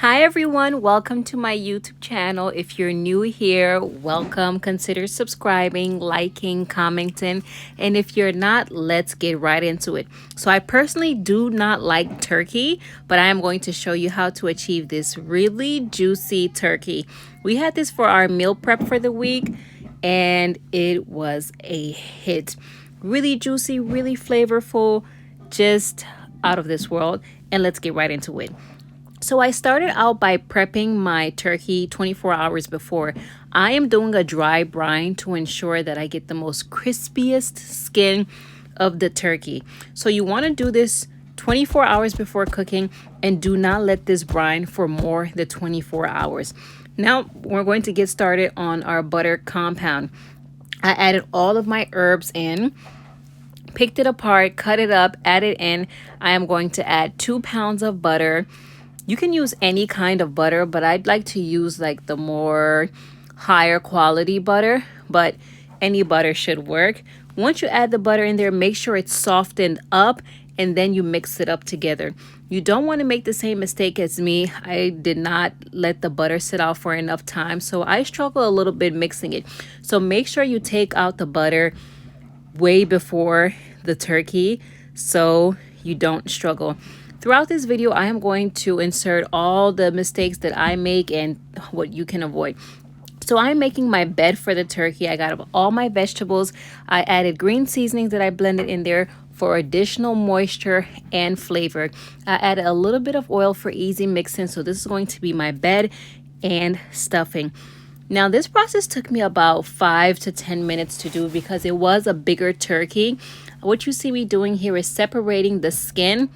Hi everyone, welcome to my YouTube channel. If you're new here, welcome. Consider subscribing, liking, commenting, and if you're not, let's get right into it. So I personally do not like turkey, but I am going to show you how to achieve this really juicy turkey. We had this for our meal prep for the week and it was a hit. Really juicy, really flavorful, just out of this world. And let's get right into it. So I started out by prepping my turkey 24 hours before. I am doing a dry brine to ensure that I get the most crispiest skin of the turkey. So you want to do this 24 hours before cooking and do not let this brine for more than 24 hours. Now we're going to get started on our butter compound. I added all of my herbs in, picked it apart, cut it up, added in. I am going to add 2 pounds of butter. You can use any kind of butter, but I'd like to use like the more higher quality butter, but any butter should work. Once you add the butter in there, make sure it's softened up and then you mix it up together. You don't want to make the same mistake as me. I did not let the butter sit out for enough time, so I struggle a little bit mixing it. So make sure you take out the butter way before the turkey so you don't struggle. Throughout this video, I am going to insert all the mistakes that I make and what you can avoid. So I'm making my bed for the turkey. I got all my vegetables. I added green seasonings that I blended in there for additional moisture and flavor. I added a little bit of oil for easy mixing. So this is going to be my bed and stuffing. Now this process took me about 5 to 10 minutes to do because it was a bigger turkey. What you see me doing here is separating the skin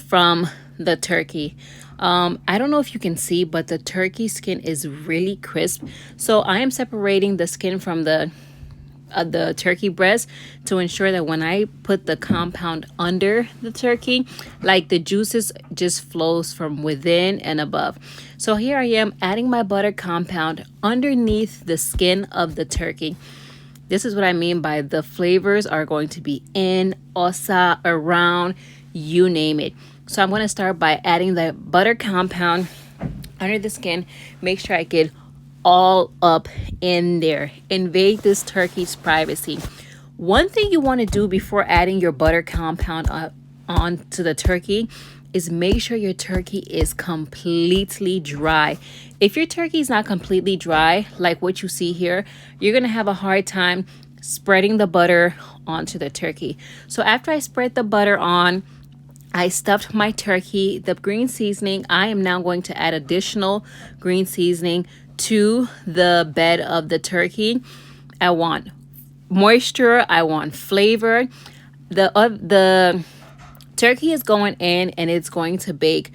from the turkey. I don't know if you can see, but the turkey skin is really crisp. So I am separating the skin from the turkey breast to ensure that when I put the compound under the turkey, like the juices just flows from within and above. So here I am adding my butter compound underneath the skin of the turkey. This is what I mean by the flavors are going to be in, osa, around, you name it. So I'm going to start by adding the butter compound under the skin. Make sure I get all up in there. Invade this turkey's privacy. One thing you want to do before adding your butter compound onto the turkey is make sure your turkey is completely dry. If your turkey is not completely dry, like what you see here, you're going to have a hard time spreading the butter onto the turkey. So after I spread the butter on, I stuffed my turkey, the green seasoning. I am now going to add additional green seasoning to the bed of the turkey. I want moisture. I want flavor. The turkey is going in and it's going to bake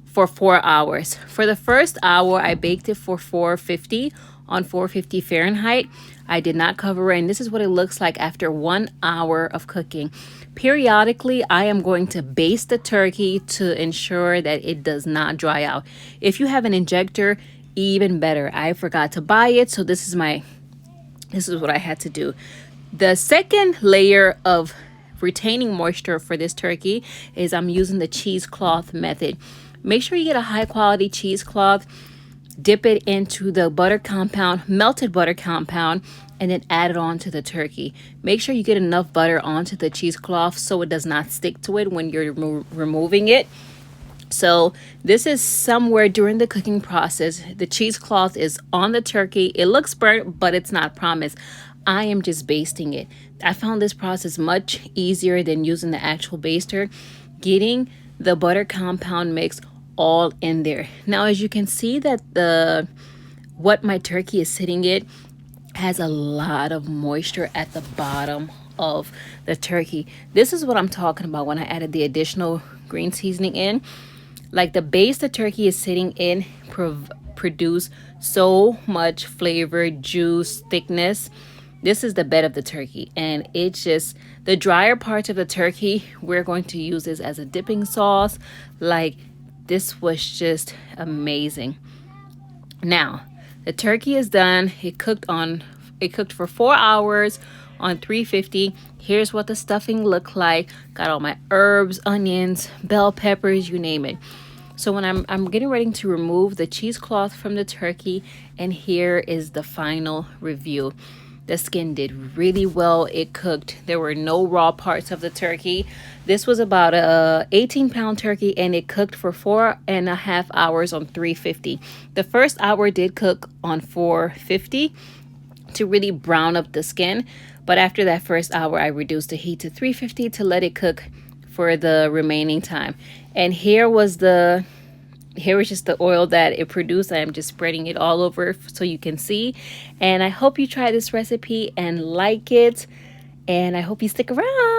for 4 hours. For the first hour, I baked it for 450 on 450 Fahrenheit. I did not cover it, and this is what it looks like after 1 hour of cooking. Periodically, I am going to baste the turkey to ensure that it does not dry out. If you have an injector, even better. I forgot to buy it, so this is what I had to do. The second layer of retaining moisture for this turkey is I'm using the cheesecloth method. Make sure you get a high quality cheesecloth. Dip it into the butter compound, melted butter compound, and then add it on to the turkey. Make sure you get enough butter onto the cheesecloth so it does not stick to it when you're removing it. So this is somewhere during the cooking process. The cheesecloth is on the turkey. It looks burnt, but it's not promised. I am just basting it. I found this process much easier than using the actual baster. Getting the butter compound mix all in there. Now, as you can see that what my turkey is sitting in has a lot of moisture at the bottom of the turkey. This is what I'm talking about when I added the additional green seasoning in. Like the base the turkey is sitting in produce so much flavor, juice, thickness. This is the bed of the turkey, and it's just the drier parts of the turkey. We're going to use this as a dipping sauce. Like, this was just amazing. Now, the turkey is done. It cooked for 4 hours on 350. Here's what the stuffing looked like. Got all my herbs, onions, bell peppers, you name it. So when I'm getting ready to remove the cheesecloth from the turkey, and here is the final review. The skin did really well. It cooked. There were no raw parts of the turkey. This was about a 18-pound turkey, and it cooked for 4.5 hours on 350. The first hour did cook on 450 to really brown up the skin, but after that first hour I reduced the heat to 350 to let it cook for the remaining time. And here was just the oil that it produced. I'm just spreading it all over so you can see. And I hope you try this recipe and like it, and I hope you stick around.